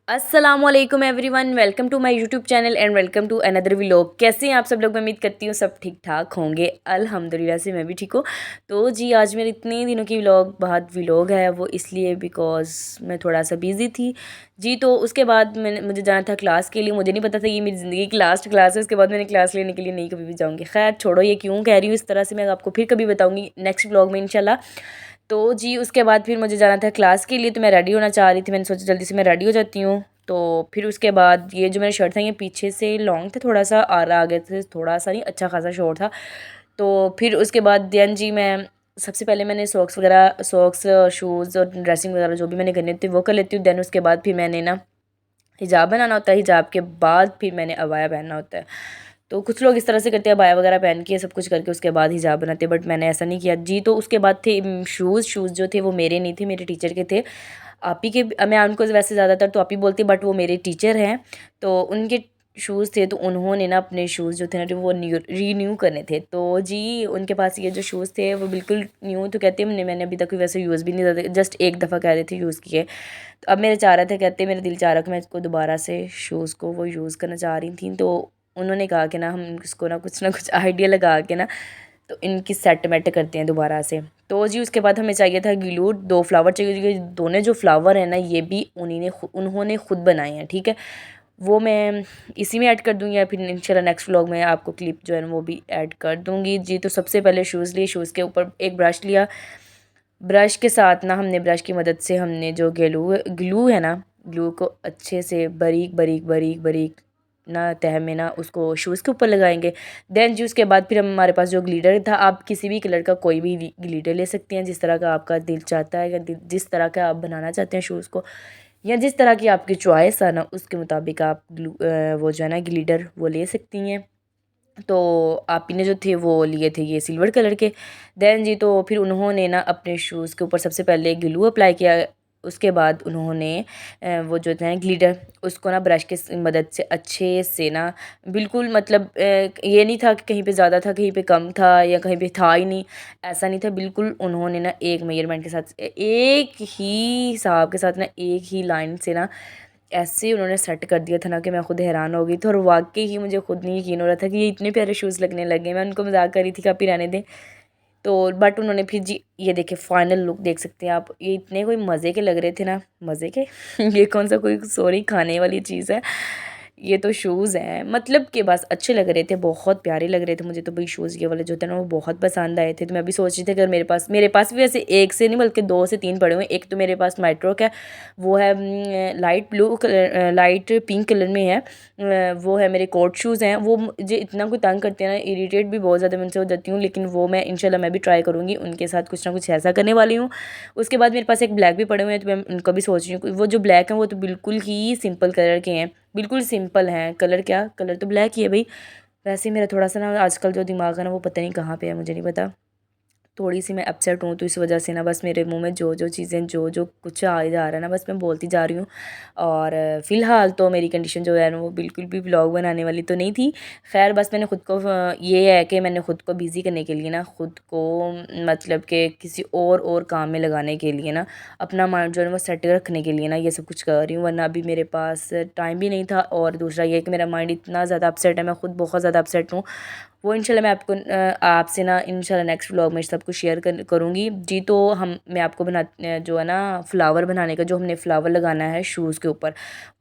Aslam everyone, welcome to my YouTube channel and welcome to another vlog. कैसे हैं आप सब लोग? मैं उम्मीद करती हूँ सब ठीक ठाक होंगे। अल्हम्दुलिल्लाह से मैं भी ठीक हूँ। तो जी आज मेरे इतने दिनों की व्लॉग है वो इसलिए बिकॉज़ मैं थोड़ा सा बिज़ी थी जी। तो उसके बाद मुझे जाना था क्लास के लिए। मुझे नहीं पता था ये मेरी ज़िंदगी की लास्ट क्लास है। उसके बाद मैंने क्लास लेने के लिए नहीं कभी भी जाऊँगी। खैर छोड़ो, ये क्यों कह रही हूँ इस तरह से, मैं आपको फिर कभी बताऊँगी नेक्स्ट व्लॉग में इंशाल्लाह। तो जी उसके बाद फिर मुझे जाना था क्लास के लिए, तो मैं रेडी होना चाह रही थी। मैंने सोचा जल्दी से मैं रेडी हो जाती हूँ। तो फिर उसके बाद ये जो मेरा शर्ट था ये पीछे से लॉन्ग था, थोड़ा सा आ गया था, थोड़ा सा नहीं, अच्छा खासा शॉर्ट था। तो फिर उसके बाद देन जी मैं सबसे पहले मैंने सॉक्स शूज़ और ड्रेसिंग वगैरह जो भी मैंने करनी होती है वो कर लेती हूँ। देन उसके बाद फिर मैंने ना हिजाब बनाना होता है। हिजाब के बाद फिर मैंने अबाया पहनना होता है। तो कुछ लोग इस तरह से करते हैं, अबाया वगैरह पहन के सब कुछ करके उसके बाद हिजाब बनाते हैं, बट मैंने ऐसा नहीं किया जी। तो उसके बाद थे शूज़ जो थे वो मेरे नहीं थे, मेरे टीचर के थे। आप ही के, मैं उनको वैसे ज़्यादातर तो आप ही बोलती, बट वो मेरे टीचर हैं। तो उनके शूज़ थे, तो उन्होंने ना अपने शूज़ जो थे ना वो रीन्यू करने थे। तो जी उनके पास ये जो शूज़ थे वो बिल्कुल न्यू, तो कहते हैं मैंने अभी तक वैसे यूज़ भी नहीं करते, जस्ट एक दफ़ा कह रहे थे यूज़ किए। तो अब मेरे चाह रहे थे, कहते मेरा दिल चाह रहा कि मैं इसको दोबारा से शूज़ को वो यूज़ करना चाह रही थी। तो उन्होंने कहा कि ना हम इसको ना कुछ आइडिया लगा के ना तो इनकी सेटमेंट करते हैं दोबारा से। तो जी उसके बाद हमें चाहिए था ग्लू, 2 फ्लावर चाहिए। ये दोनों जो फ्लावर हैं ना ये भी उन्होंने खुद बनाए हैं, ठीक है। वो मैं इसी में ऐड कर दूँगी या फिर इंशाल्लाह नेक्स्ट व्लॉग में आपको क्लिप जो है ना वो भी ऐड कर दूँगी जी। तो सबसे पहले शूज़ लिए, शूज़ के ऊपर एक ब्रश लिया। ब्रश के साथ ना हमने ब्रश की मदद से हमने जो ग्लू है ना, ग्लू को अच्छे से बारीक बारीक बारीक बारीक ना तह में ना उसको शूज़ के ऊपर लगाएंगे। देन जी उसके बाद फिर हमारे पास जो ग्लिटर था, आप किसी भी कलर का कोई भी ग्लिटर ले सकते हैं जिस तरह का आपका दिल चाहता है, या जिस तरह का आप बनाना चाहते हैं शूज़ को, या जिस तरह की आपकी चॉइस है ना उसके मुताबिक आप वो जो है ना ग्लिटर वो ले सकती हैं। तो आप ही ने जो थे वो लिए थे ये सिल्वर कलर के। देन जी तो फिर उन्होंने ना अपने शूज़ के ऊपर सबसे पहले ग्लू अप्लाई किया। उसके बाद उन्होंने वो जो है ग्लिटर उसको ना ब्रश के मदद से अच्छे से ना बिल्कुल, मतलब ये नहीं था कि कहीं पे ज़्यादा था कहीं पे कम था या कहीं पे था ही नहीं, ऐसा नहीं था। बिल्कुल उन्होंने ना एक मेजरमेंट के साथ, एक ही हिसाब के साथ ना, एक ही लाइन से ना ऐसे उन्होंने सेट कर दिया था ना कि मैं खुद हैरान हो गई थी। और वाकई ही मुझे खुद नहीं यकीन हो रहा था कि ये इतने प्यारे शूज़ लगने लगे। मैं उनको मजाक कर रही थी कि आप ही रहने दें। तो बट उन्होंने फिर जी ये देखे फाइनल लुक देख सकते हैं आप, ये इतने कोई मज़े के लग रहे थे ना, मज़े के ये कौन सा कोई सॉरी खाने वाली चीज़ है, ये तो शूज़ हैं, मतलब कि बस अच्छे लग रहे थे, बहुत प्यारे लग रहे थे। मुझे तो भाई शूज़ ये वाले जो थे ना वो बहुत पसंद आए थे। तो मैं भी सोच रही थी अगर मेरे पास भी वैसे एक से नहीं बल्कि 2 से 3 पड़े हुए हैं। एक तो मेरे पास मेट्रो का वो है, light blue colour, light pink colour में है, वो है मेरे कोट शूज़ हैं। वो मुझे इतना कोई तंग करते हैं ना, इरीटेट भी बहुत ज़्यादा मैं उनसे हो जाती हूँ, लेकिन वो मैं इंशाल्लाह मैं भी ट्राई करूँगी, उनके साथ कुछ ना कुछ ऐसा करने वाली हूँ। उसके बाद मेरे पास एक ब्लैक भी पड़े हुए हैं, तो मैं उनका भी सोच रही हूँ। वो जो ब्लैक हैं वो तो बिल्कुल ही सिंपल कलर के हैं, बिल्कुल सिंपल हैं। कलर क्या, कलर तो ब्लैक ही है भाई। वैसे मेरा थोड़ा सा ना आजकल जो दिमाग है ना वो पता नहीं कहाँ पे है, मुझे नहीं पता। थोड़ी सी मैं अपसेट हूँ, तो इस वजह से ना बस मेरे मुंह में जो जो चीज़ें जो जो कुछ आ जा रहा है ना बस मैं बोलती जा रही हूँ। और फ़िलहाल तो मेरी कंडीशन जो है ना वो बिल्कुल भी व्लॉग बनाने वाली तो नहीं थी। खैर बस मैंने ख़ुद को ये है कि मैंने ख़ुद को बिज़ी करने के लिए ना, ख़ुद को मतलब कि किसी और काम में लगाने के लिए ना, अपना माइंड जो है वो सेट रखने के लिए ना ये सब कुछ कर रही हूँ। वरना अभी मेरे पास टाइम भी नहीं था। और दूसरा ये कि मेरा माइंड इतना ज़्यादा अपसेट है, मैं ख़ुद बहुत ज़्यादा अपसेट हूँ। वो इंशाल्लाह मैं आपको आपसे ना इंशाल्लाह नेक्स्ट व्लॉग में सब कुछ शेयर करूँगी जी। तो मैं आपको जो है ना फ्लावर बनाने का, जो हमने फ्लावर लगाना है शूज़ के ऊपर,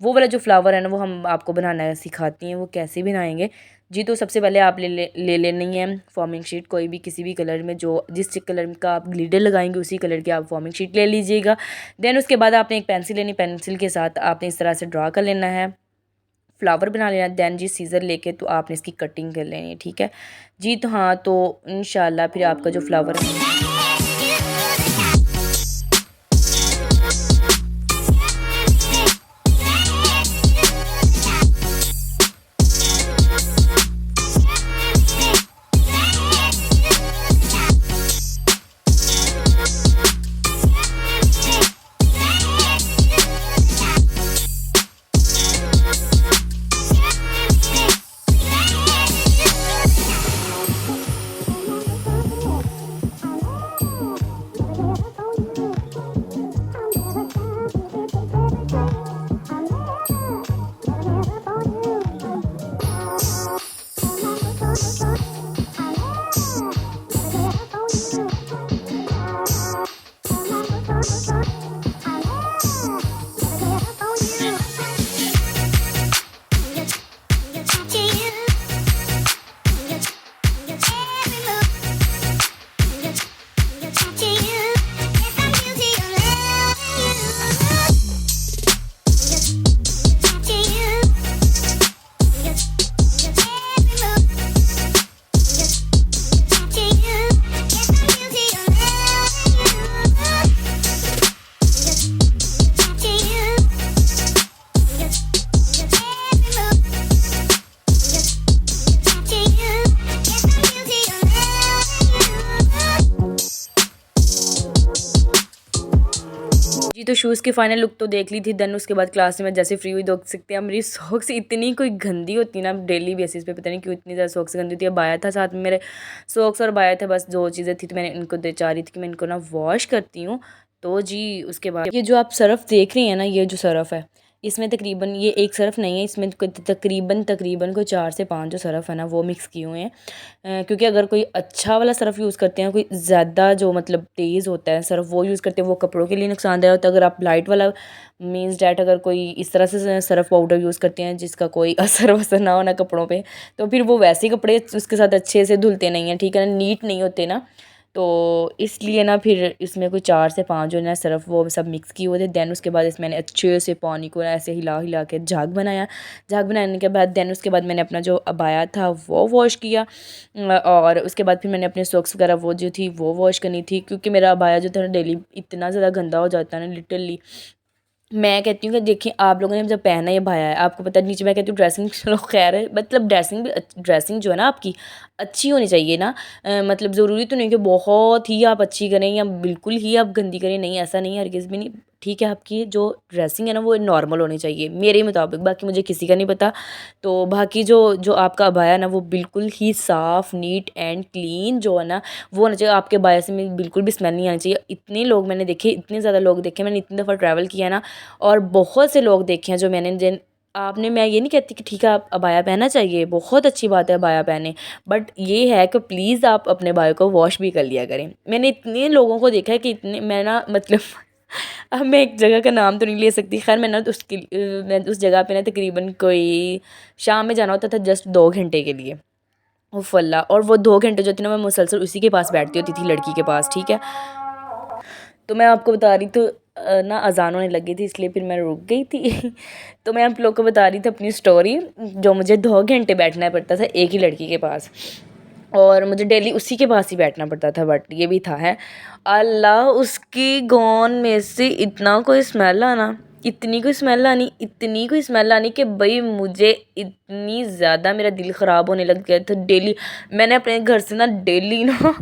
वो वाला जो फ्लावर है ना वो हम आपको बनाना सिखाती हैं, वो कैसे बनाएंगे जी। तो सबसे पहले आप ले लेनी है फॉर्मिंग शीट, कोई भी किसी भी कलर में, जो जिस कलर का आप ग्लिटर लगाएंगे उसी कलर की आप फॉर्मिंग शीट ले लीजिएगा। देन उसके बाद आपने एक पेंसिल लेनी, पेंसिल के साथ आपने इस तरह से ड्रा कर लेना है, फ्लावर बना लेना। दैन जी सीज़र लेके तो आपने इसकी कटिंग कर लेनी है, ठीक है जी। तो हाँ, तो इंशाल्लाह फिर आपका जो फ्लावर है तो शूज़ की फाइनल लुक तो देख ली थी। देन उसके बाद क्लास में जैसे फ्री हुई देख सकते हैं मेरी सॉक्स इतनी कोई गंदी होती ना डेली बेसिस पे, पता नहीं क्यों इतनी ज़्यादा सॉक्स गंदी होती है। बाया था साथ में मेरे, सॉक्स और बाया था, बस दो चीज़ें थी तो मैंने इनको दे चाह रही थी कि मैं इनको ना वॉश करती हूँ। तो जी उसके बाद ये जो आप सर्फ़ देख रही हैं ना, ये जो सर्फ़ है इसमें तकरीबन ये एक सर्फ़ नहीं है, इसमें तकरीबन कोई 4 से 5 जो सर्फ़ है ना वो मिक्स किए हुए हैं। क्योंकि अगर कोई अच्छा वाला सर्फ़ यूज़ करते हैं, कोई ज़्यादा जो मतलब तेज़ होता है सर्फ़ वो यूज़ करते हैं, वो कपड़ों के लिए नुकसानदायक होता है। अगर आप लाइट वाला मीन्स डैट अगर कोई इस तरह से सर्फ़ पाउडर यूज़ करते हैं जिसका कोई असर वसर ना हो ना कपड़ों पे, तो फिर वो वैसे ही कपड़े उसके साथ अच्छे से धुलते नहीं हैं, ठीक है ना, नीट नहीं होते ना। तो इसलिए ना फिर इसमें कोई 4 से 5 जो है ना सर्फ़ वो सब मिक्स किए हुए थे। देन उसके बाद मैंने अच्छे से पानी को ऐसे हिला हिला के झाग बनाया। झाग बनाने के बाद देन उसके बाद मैंने अपना जो अबाया था वो वॉश किया, और उसके बाद फिर मैंने अपने सॉक्स वगैरह वो जो थी वो वॉश करनी थी, क्योंकि मेरा अबाया जो था डेली इतना ज़्यादा गंदा हो जाता है ना लिटरली। मैं कहती हूँ कि देखिए आप लोगों ने जब पहना ये भाया है आपको पता नीचे, मैं कहती हूँ ड्रेसिंग चलो खैर है, मतलब ड्रेसिंग जो है ना आपकी अच्छी होनी चाहिए ना। मतलब ज़रूरी तो नहीं कि बहुत ही आप अच्छी करें या बिल्कुल ही आप गंदी करें, नहीं ऐसा नहीं है हरगिज़ भी नहीं। ठीक है, आपकी जो ड्रेसिंग है ना वो नॉर्मल होनी चाहिए मेरे मुताबिक, बाकी मुझे किसी का नहीं पता। तो बाकी जो जो आपका अबाया ना वो बिल्कुल ही साफ़ नीट एंड क्लीन जो है ना वो होना चाहिए। आपके अबाया से में बिल्कुल भी स्मेल नहीं आनी चाहिए। इतने लोग मैंने देखे, इतने ज़्यादा लोग देखे, मैंने इतनी दफ़ा ट्रैवल किया ना, और बहुत से लोग देखे हैं जो मैंने जिन आपने, मैं ये नहीं कहती कि ठीक है आप अबाया पहनना चाहिए, बहुत अच्छी बात है अबाया पहने, बट ये है कि प्लीज़ आप अपने बाल को वॉश भी कर लिया करें। मैंने इतने लोगों को देखा है कि इतने मैं ना मतलब अब मैं एक जगह का नाम तो नहीं ले सकती, खैर मैं ना तो उसकी मैं उस जगह पे ना तकरीबन कोई शाम में जाना होता था जस्ट 2 घंटे के लिए, उफ़ अल्लाह, और वो 2 घंटे जो थे ना मैं मुसलसल उसी के पास बैठती होती थी, लड़की के पास, ठीक है। तो मैं आपको बता रही तो ना अज़ान होने लगी थी इसलिए फिर मैं रुक गई थी तो मैं आप लोग को बता रही थी अपनी स्टोरी, जो मुझे 2 घंटे बैठना पड़ता था एक ही लड़की के पास, और मुझे डेली उसी के पास ही बैठना पड़ता था। बट ये भी था है अल्लाह, उसकी गॉन में से इतना कोई स्मेल आना, इतनी कोई स्मेल आनी, इतनी कोई स्मेल आनी कि भाई मुझे इतनी ज़्यादा मेरा दिल ख़राब होने लग गया था। डेली मैंने अपने घर से ना डेली ना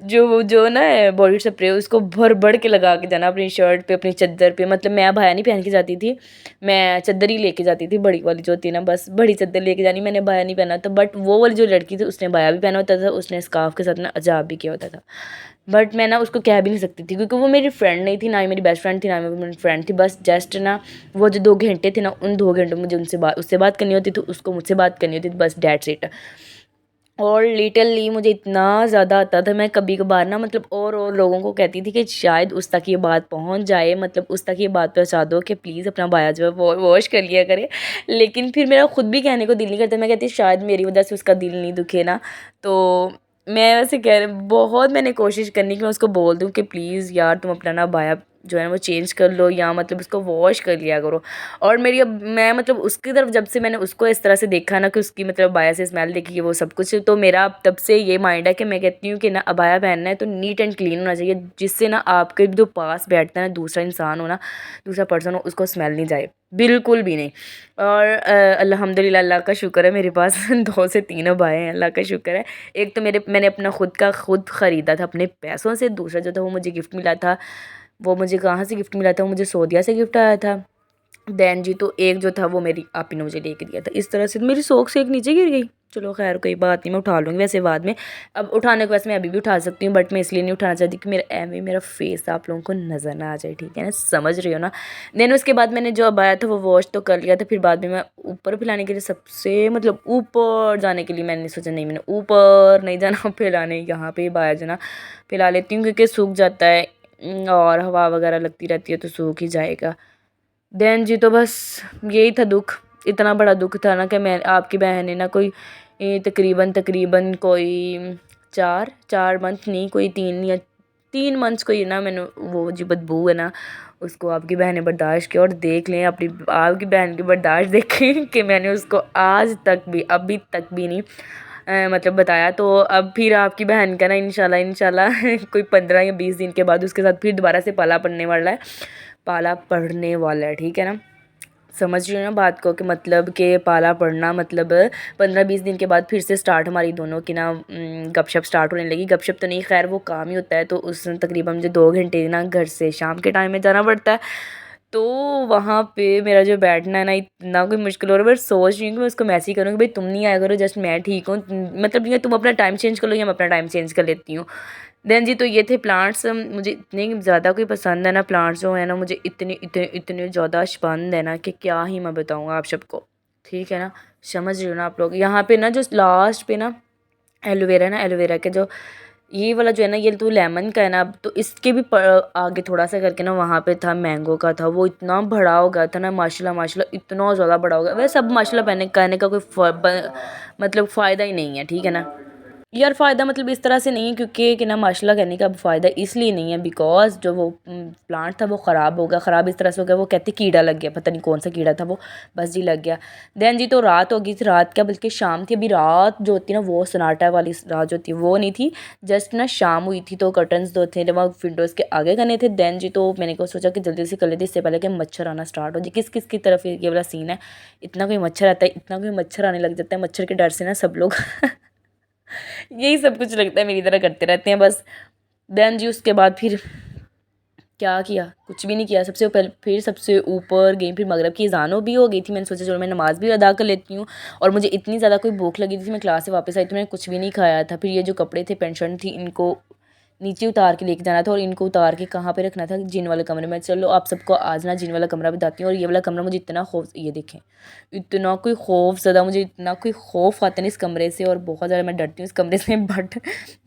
जो जो ना बॉडी स्प्रे उसको भर भर के लगा के जाना अपनी शर्ट पे, अपनी चद्दर पे, मतलब मैं अबाया नहीं पहन के जाती थी, मैं चद्दर ही लेके जाती थी, बड़ी वाली जो होती है ना, बस बड़ी चद्दर लेके जानी, मैंने अबाया नहीं पहना था। बट वो वाली जो लड़की थी उसने अबाया भी पहना होता था, उसने स्कार्फ के साथ ना अजाब भी किया होता था। बट मैं ना उसको कह भी नहीं सकती थी क्योंकि वो मेरी फ्रेंड नहीं थी, ना ही मेरी बेस्ट फ्रेंड थी, ना ही मेरी फ्रेंड थी, बस जस्ट ना वो जो 2 घंटे थे ना, उन 2 घंटों में मुझे उससे बात करनी होती थी, उसको मुझसे बात करनी होती थी, बस डेट्स इट। और लिटरली मुझे इतना ज़्यादा आता था, मैं कभी कभार ना मतलब और लोगों को कहती थी कि शायद उस तक ये बात पहुंच जाए, मतलब उस तक ये बात पहुंचा दो कि प्लीज़ अपना बाया जो है वो वॉश कर लिया करे। लेकिन फिर मेरा खुद भी कहने को दिल नहीं करता, मैं कहती शायद मेरी वजह से उसका दिल नहीं दुखे ना। तो मैं वैसे कह रही बहुत मैंने कोशिश करनी कि मैं उसको बोल दूँ कि प्लीज़ यार तुम अपना ना बाया जो है ना वो चेंज कर लो, या मतलब उसको वॉश कर लिया करो। और मेरी अब मैं मतलब उसकी तरफ जब से मैंने उसको इस तरह से देखा ना कि उसकी मतलब अबाया से स्मेल देखी है वो सब कुछ, तो मेरा अब तब से ये माइंड है कि मैं कहती हूँ कि ना अबाया पहनना है तो नीट एंड क्लीन होना चाहिए, जिससे ना आपके जो पास बैठता है ना दूसरा इंसान हो ना, दूसरा पर्सन हो, उसको स्मेल नहीं जाए बिल्कुल भी नहीं। और अल्हम्दुलिल्लाह अल्लाह का शुक्र है मेरे पास 2 से 3 अबाए हैं, अल्लाह का शुक्र है। एक तो मेरे मैंने अपना खुद ख़रीदा था अपने पैसों से, दूसरा जो था वो मुझे गिफ्ट मिला था। वो मुझे कहाँ से गिफ्ट मिला था, वो मुझे सऊदीया से गिफ्ट आया था। देन जी तो एक जो था वो मेरी आपी ने मुझे लेके दिया था। इस तरह से मेरी सोख से एक नीचे गिर गई, चलो खैर कोई बात नहीं, मैं उठा लूँगी वैसे बाद में। अब उठाने को वैसे मैं अभी भी उठा सकती हूँ, बट मैं इसलिए नहीं उठाना चाहती कि मेरा फेस आप लोगों को नज़र ना आ जाए, ठीक है ना, समझ रही हो ना। देन उसके बाद मैंने जो अबाया था वो वॉश तो कर लिया था, फिर बाद में मैं ऊपर फैलाने के लिए सबसे मतलब ऊपर जाने के लिए मैंने सोचा नहीं, मैंने ऊपर नहीं जाना फैलाने, यहाँ पे अबाया जो ना फैला लेती हूँ क्योंकि सूख जाता है, और हवा वगैरह लगती रहती है तो सूख ही जाएगा। देन जी तो बस यही था दुख, इतना बड़ा दुख था ना कि मैं आपकी बहन ने ना कोई तकरीबन तकरीबन कोई 4 मंथ नहीं, कोई 3 मंथ्स कोई ना मैंने वो जो बदबू है ना उसको आपकी बहन ने बर्दाश्त किया। और देख लें अपनी आपकी बहन की बर्दाश्त देखें कि मैंने उसको आज तक भी अभी तक भी नहीं मतलब बताया। तो अब फिर आपकी बहन का ना इंशाल्लाह कोई 15 या 20 दिन के बाद उसके साथ फिर दोबारा से पाला पड़ने वाला है, ठीक है ना। समझ रही हो ना बात को, कि मतलब कि पाला पड़ना मतलब 15-20 दिन के बाद फिर से स्टार्ट हमारी दोनों की ना गपशप स्टार्ट होने लगी। गपशप तो नहीं, खैर वो काम ही होता है। तो उस दिन तकरीबन मुझे 2 घंटे ना घर से शाम के टाइम में जाना पड़ता है। तो वहाँ पे मेरा जो बैठना है ना इतना कोई मुश्किल हो रहा है। मैं सोच रही हूँ कि मैं उसको मैसेज करूँ कि भाई तुम नहीं आया करो, जस्ट मैं ठीक हूँ, मतलब ये तुम अपना टाइम चेंज कर लो या मैं अपना टाइम चेंज कर लेती हूँ। देन जी तो ये थे प्लांट्स। मुझे इतने ज़्यादा कोई पसंद है ना प्लांट्स जो है ना, मुझे इतने इतने इतने ज़्यादा पसंद है ना कि क्या ही मैं बताऊँ आप सबको। ठीक है ना, समझ रहे हो ना आप लोग। यहाँ पे ना जो लास्ट पे ना एलोवेरा है ना, एलोवेरा के जो ये वाला जो है ना, ये तो लेमन का है ना। अब तो इसके भी आगे थोड़ा सा करके ना वहाँ पे था मैंगो का था। वो इतना बड़ा हो गया था ना, माशाल्लाह माशाल्लाह इतना ज़्यादा बड़ा हो गया। वैसे सब माशाल्लाह कहने का कोई मतलब फ़ायदा ही नहीं है, ठीक है ना यार। फ़ायदा मतलब इस तरह से नहीं है, क्योंकि कि ना माशाल्लाह कहने का फ़ायदा इसलिए नहीं है बिकॉज जो वो प्लांट था वो ख़राब हो गया। ख़राब इस तरह से हो गया, वो कहते कीड़ा लग गया, पता नहीं कौन सा कीड़ा था वो, बस जी लग गया। देन जी तो रात हो गई थी, रात क्या बल्कि शाम थी। अभी रात जो होती है ना वो सन्नाटा वाली रात जो होती है वो नहीं थी, जस्ट ना शाम हुई थी। तो कर्टन्स दो थे वहाँ विंडोज़ के आगे करने थे। देन जी तो मैंने को सोचा कि जल्दी से कर लेते इससे पहले कि मच्छर आना स्टार्ट हो जाए। किस किस की तरफ ये वाला सीन है, इतना कोई मच्छर आता है, इतना कोई मच्छर आने लग जाता है। मच्छर के डर से ना सब लोग यही सब कुछ लगता है मेरी तरह करते रहते हैं बस। देन जी उसके बाद फिर क्या किया, कुछ भी नहीं किया। सबसे पहले फिर सबसे ऊपर गई, फिर मगरब की अज़ानों भी हो गई थी। मैंने सोचा चलो मैं नमाज़ भी अदा कर लेती हूँ। और मुझे इतनी ज़्यादा कोई भूख लगी थी, मैं क्लास से वापस आई तो मैंने कुछ भी नहीं खाया था। फिर ये जो कपड़े थे पेंशन थी, इनको नीचे उतार के लेके जाना था और इनको उतार के कहाँ पे रखना था, जिन वाले कमरे में। चलो आप सबको आज ना जिन वाला कमरा बताती हूँ। और ये वाला कमरा मुझे इतना खौफ, ये देखें इतना कोई खौफ ज़्यादा, मुझे इतना कोई खौफ आता है इस कमरे से और बहुत ज़्यादा मैं डरती हूँ इस कमरे से। बट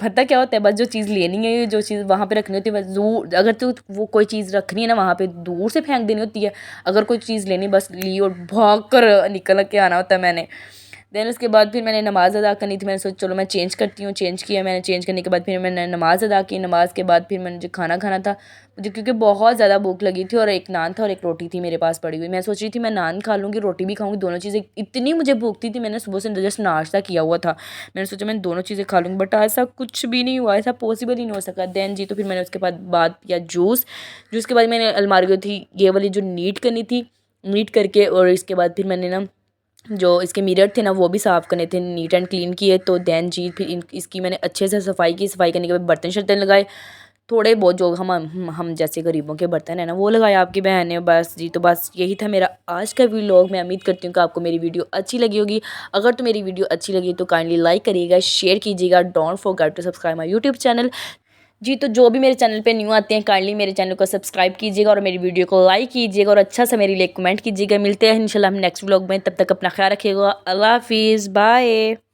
पता क्या होता है, बस जो चीज़ लेनी है, जो चीज़ वहाँ पे रखनी होती है, बस दूर अगर तो वो कोई चीज़ रखनी है ना वहाँ पे दूर से फेंक देनी होती है। अगर कोई चीज़ लेनी बस ली और भाग कर निकल के आना होता है मैंने। देन उसके बाद फिर मैंने नमाज़ अदा करनी थी। मैंने सोचा चलो मैं चेंज करती हूँ, चेंज किया मैंने। चेंज करने के बाद फिर मैंने नमाज़ अदा की। नमाज़ के बाद फिर मैंने जो खाना खाना था मुझे, क्योंकि बहुत ज़्यादा भूख लगी थी और एक नान था और एक रोटी थी मेरे पास पड़ी हुई। मैं सोच रही थी मैं नान खा लूँगी, रोटी भी खाऊँगी, दोनों चीज़ें। इतनी मुझे भूख थी मैंने सुबह से जस्ट नाश्ता किया हुआ था। मैंने सोचा मैं दोनों चीज़ें खा लूँगी, बट ऐसा कुछ भी नहीं हुआ, ऐसा पॉसिबल ही नहीं हो सका। देन जी तो फिर मैंने उसके बाद पिया जूस। जूस के बाद मैंने अलमारी थी ये वाली जो नीट करनी थी, नीट करके। और इसके बाद फिर मैंने ना जो इसके मिरर थे ना वो भी साफ़ करने थे, नीट एंड क्लीन किए। तो देन जी फिर इसकी मैंने अच्छे से सफाई की। सफाई करने के बाद बर्तन शर्तन लगाए, थोड़े बहुत जो हम जैसे गरीबों के बर्तन है ना वो लगाए आपकी बहन ने। बस जी तो बस यही था मेरा आज का व्लॉग। मैं उम्मीद करती हूँ कि आपको मेरी वीडियो अच्छी लगी होगी। अगर तो मेरी वीडियो अच्छी लगी तो काइंडली लाइक करिएगा, शेयर कीजिएगा। Don't forget to subscribe my YouTube channel. जी तो जो भी मेरे चैनल पे न्यू आते हैं काइंडली मेरे चैनल को सब्सक्राइब कीजिएगा और मेरी वीडियो को लाइक कीजिएगा और अच्छा सा मेरे लिए कमेंट कीजिएगा। मिलते हैं इंशाल्लाह हम नेक्स्ट व्लॉग में, तब तक अपना ख्याल रखिएगा। अल्लाह हाफिज़, बाय।